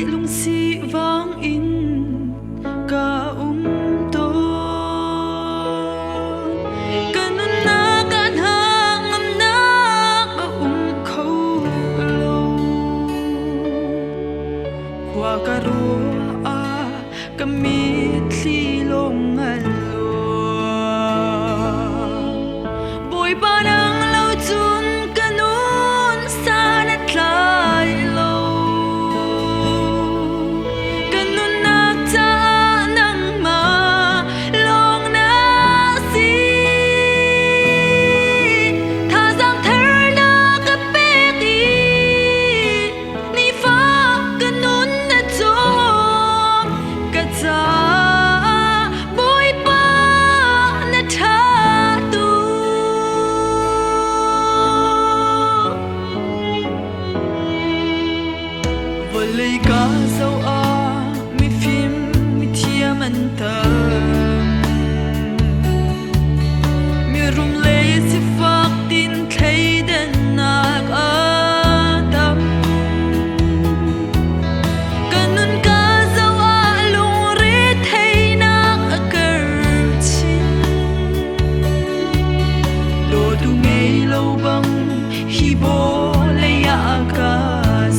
lung si vang in ka to kanun na kan hang am na khâu lo qua caro a kamit li long alo boy parang lau chun kanun sana tlai lo kanun na ta nang ma long na si tha zang thar na ka pe ti ni fa kanun na cho ka cha boy pa na tha tu volei ka zo a mi phim mi thiam an ta mi rum le si fak tin thei den nak a tam kanun ka zo a lung re thei nak a kar chin lo tu ngei lo bang hi bo le ya ka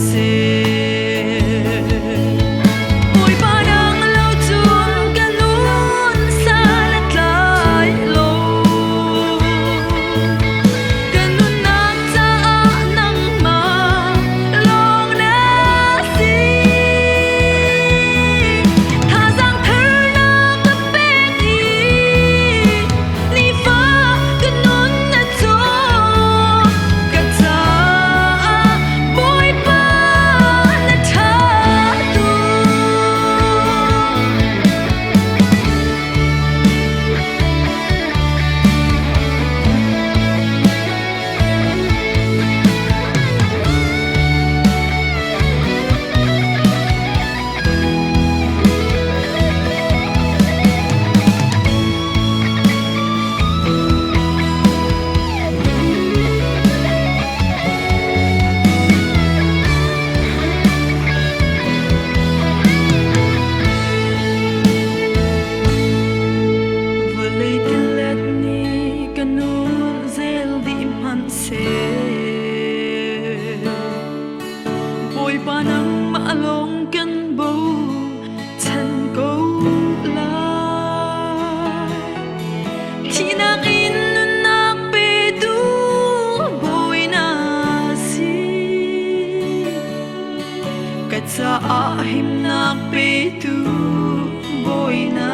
se boy parang lau chun kanun sana tlai lo kanun na ta nang ma long na si tha zang thar na ka pe ti ni fa kanun na cho ka cha boy pa na tha tu volei tin let ni kanun zel di man se boy panang maalong kan bo chan ko lai thi nak in nun nak pe du boy na si ka cha a him nak pe tu boy na